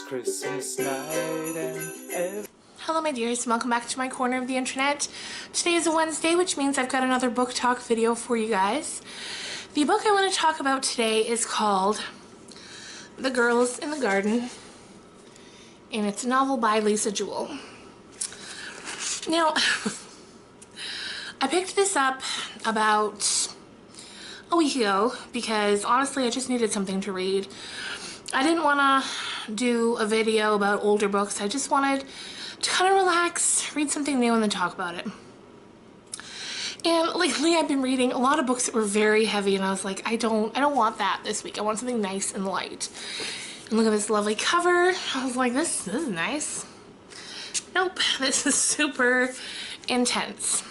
Christmas night and Hello my dears, and welcome back to my corner of the internet. Today is a Wednesday, which means I've got another book talk video for you guys. The book I want to talk about today is called The Girls in the Garden, and it's a novel by Lisa Jewell. Now, I picked this up about a week ago because honestly I just needed something to read. I didn't want to do a video about older books. I just wanted to kind of relax, read something new, and then talk about it. And lately I've been reading a lot of books that were very heavy, and I was like, I don't want that this week. I want something nice and light. And look at this lovely cover. I was like, this is nice. Nope, this is super intense.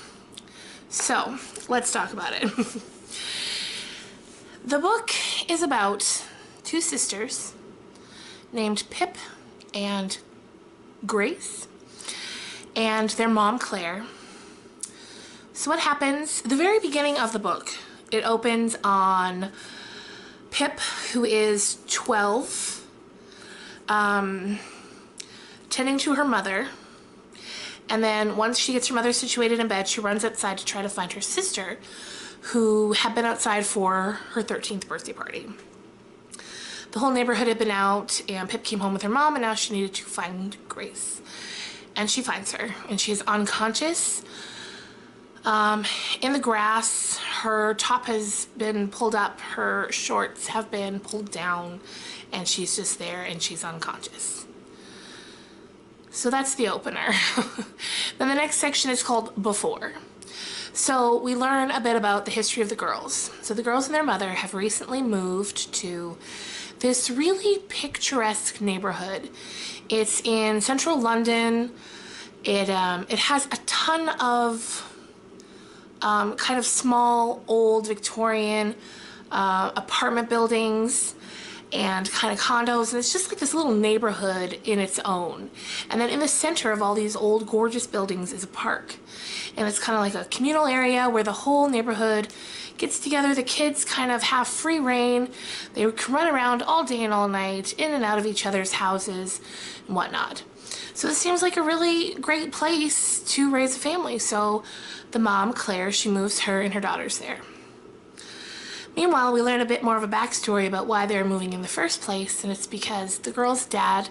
So let's talk about it. The book is about two sisters named Pip and Grace and their mom Claire. So what happens, the very beginning of the book, it opens on Pip, who is 12, tending to her mother, and then once she gets her mother situated in bed, she runs outside to try to find her sister, who had been outside for her 13th birthday party. The whole neighborhood had been out, and Pip came home with her mom, and now she needed to find Grace. And she finds her, and she is unconscious in the grass. Her top has been pulled up, her shorts have been pulled down, and she's just there, and she's unconscious. So that's the opener. Then the next section is called Before. So we learn a bit about the history of the girls. So the girls and their mother have recently moved to this really picturesque neighborhood. It's in central London. It has a ton of kind of small, old Victorian apartment buildings and kind of condos, and it's just like this little neighborhood in its own. And then in the center of all these old gorgeous buildings is a park, and it's kind of like a communal area where the whole neighborhood gets together. The kids kind of have free reign. They can run around all day and all night, in and out of each other's houses and whatnot. So this seems like a really great place to raise a family. So the mom, Claire, she moves her and her daughters there. Meanwhile, we learn a bit more of a backstory about why they're moving in the first place, and it's because the girl's dad,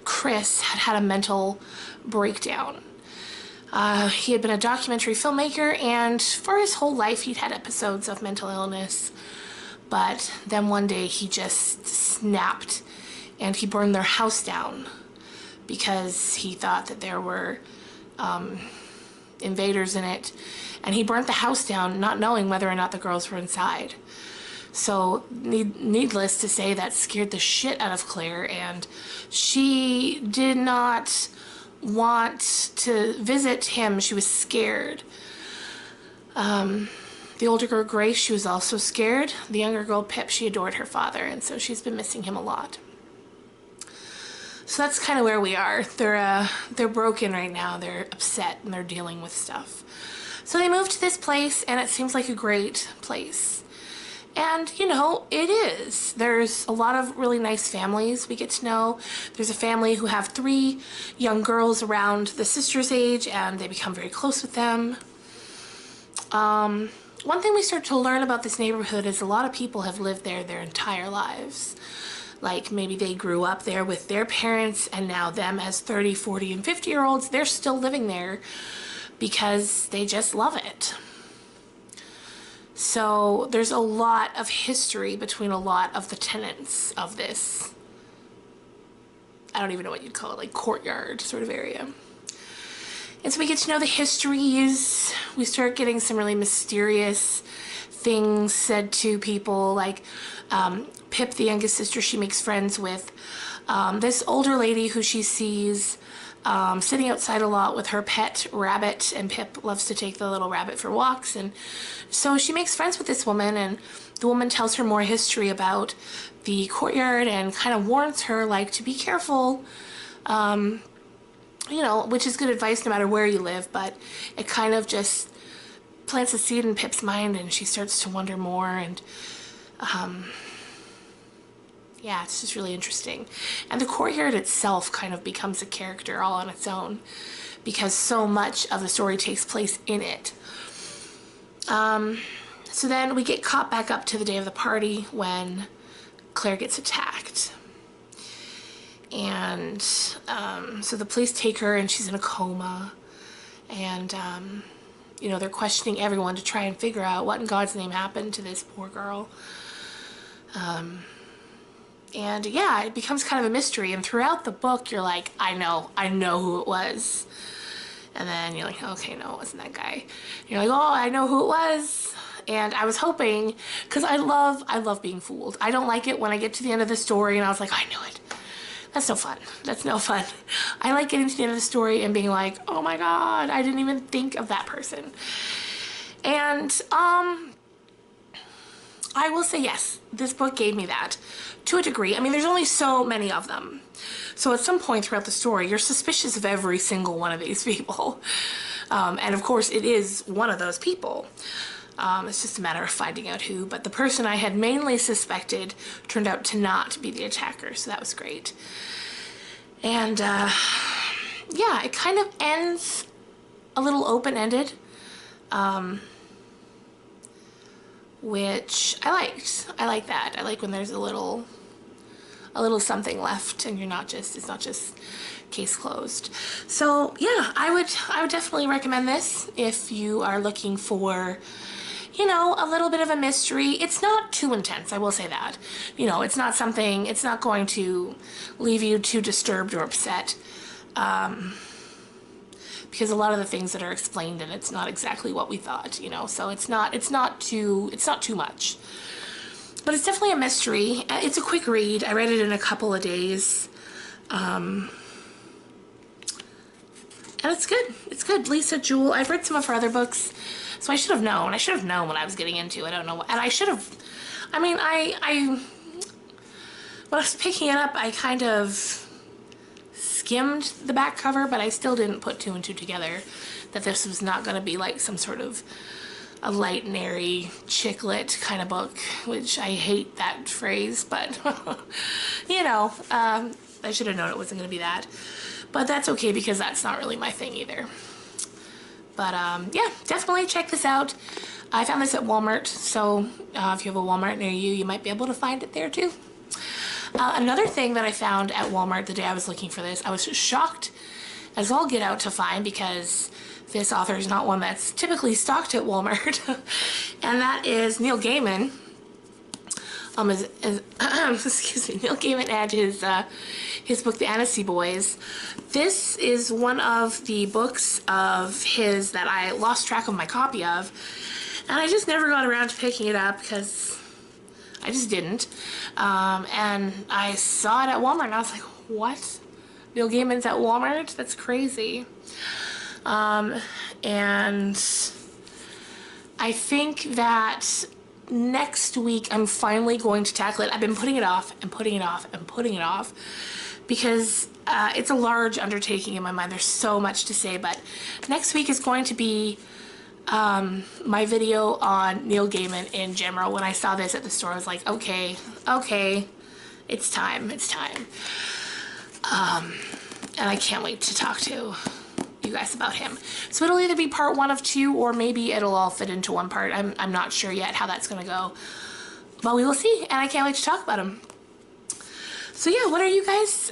Chris, had a mental breakdown. He had been a documentary filmmaker, and for his whole life he'd had episodes of mental illness, but then one day he just snapped and he burned their house down because he thought that there were invaders in it, and he burnt the house down not knowing whether or not the girls were inside. So needless to say, that scared the shit out of Claire, and she did not want to visit him. She was scared. The older girl, Grace, she was also scared. The younger girl, Pip, she adored her father, and so she's been missing him a lot. So that's kind of where we are. They're broken right now. They're upset and they're dealing with stuff. So they moved to this place, and it seems like a great place. And, you know, it is. There's a lot of really nice families we get to know. There's a family who have 3 young girls around the sister's age, and they become very close with them. One thing we start to learn about this neighborhood is a lot of people have lived there their entire lives. Like maybe they grew up there with their parents, and now them as 30, 40, and 50-year-olds, they're still living there because they just love it. So there's a lot of history between a lot of the tenants of this, I don't even know what you'd call it, like courtyard sort of area. And so we get to know the histories. We start getting some really mysterious things said to people, like Pip, the youngest sister, she makes friends with this older lady who she sees sitting outside a lot with her pet rabbit, and Pip loves to take the little rabbit for walks, and so she makes friends with this woman, and the woman tells her more history about the courtyard and kind of warns her, like, to be careful, you know, which is good advice no matter where you live, but it kind of just plants a seed in Pip's mind, and she starts to wonder more, and Yeah, it's just really interesting. And the courtyard itself kind of becomes a character all on its own because so much of the story takes place in it. So then we get caught back up to the day of the party when Claire gets attacked. And so the police take her and she's in a coma. And, you know, they're questioning everyone to try and figure out what in God's name happened to this poor girl. And yeah, it becomes kind of a mystery. And throughout the book, you're like, I know who it was. And then you're like, okay, no, it wasn't that guy. And you're like, oh, I know who it was. And I was hoping, because I love being fooled. I don't like it when I get to the end of the story and I was like, I knew it. That's no fun. That's no fun. I like getting to the end of the story and being like, oh my God, I didn't even think of that person. And I will say yes, this book gave me that to a degree. I mean, there's only so many of them. So at some point throughout the story, you're suspicious of every single one of these people. And of course, it is one of those people. It's just a matter of finding out who. But the person I had mainly suspected turned out to not be the attacker, so that was great. And yeah, it kind of ends a little open-ended, which I liked. I like that. I like when there's a little something left, and it's not just case closed. So yeah, I would definitely recommend this if you are looking for, you know, a little bit of a mystery. It's not too intense, I will say that. You know, it's not going to leave you too disturbed or upset. Because a lot of the things that are explained in it's not exactly what we thought, you know, so it's not too much. But it's definitely a mystery. It's a quick read. I read it in a couple of days. And it's good. It's good. Lisa Jewell. I've read some of her other books, so I should have known. I should have known what I was getting into. I don't know. And I should have, I mean, when I was picking it up, I kind of skimmed the back cover, but I still didn't put two and two together that this was not going to be like some sort of a light and airy chick lit kind of book, which I hate that phrase, but you know, I should have known it wasn't going to be that. But that's okay because that's not really my thing either. But yeah, definitely check this out. I found this at Walmart, so if you have a Walmart near you, you might be able to find it there too. Another thing that I found at Walmart the day I was looking for this, I was shocked as all get out to find because this author is not one that's typically stocked at Walmart. And that is Neil Gaiman. Excuse me, Neil Gaiman and his book, The Annecy Boys. This is one of the books of his that I lost track of my copy of, and I just never got around to picking it up because I just didn't. And I saw it at Walmart and I was like, what? Neil Gaiman's at Walmart? That's crazy. And I think that next week I'm finally going to tackle it. I've been putting it off and putting it off and putting it off because it's a large undertaking in my mind. There's so much to say, but next week is going to be my video on Neil Gaiman in general. When I saw this at the store, I was like, okay, it's time. And I can't wait to talk to you guys about him. So it'll either be part 1 of 2 or maybe it'll all fit into one part. I'm not sure yet how that's gonna go, but we will see, and I can't wait to talk about him. So yeah, what are you guys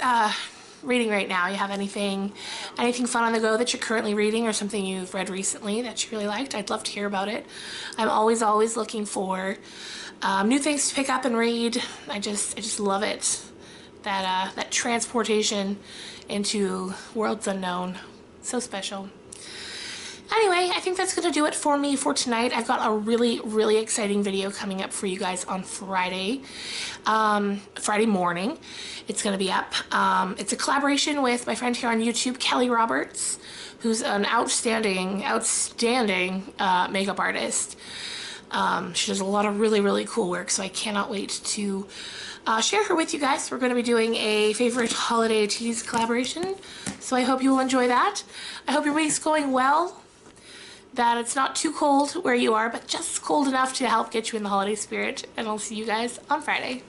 reading right now? You have anything fun on the go that you're currently reading or something you've read recently that you really liked? I'd love to hear about it. I'm always looking for new things to pick up and read. I just love it. That transportation into worlds unknown. So special. Anyway, I think that's going to do it for me for tonight. I've got a really, really exciting video coming up for you guys on Friday. Friday morning. It's going to be up. It's a collaboration with my friend here on YouTube, Kelly Roberts, who's an outstanding makeup artist. She does a lot of really, really cool work, so I cannot wait to share her with you guys. We're going to be doing a favorite holiday teas collaboration, so I hope you will enjoy that. I hope your week's going well, that it's not too cold where you are, but just cold enough to help get you in the holiday spirit, and I'll see you guys on Friday.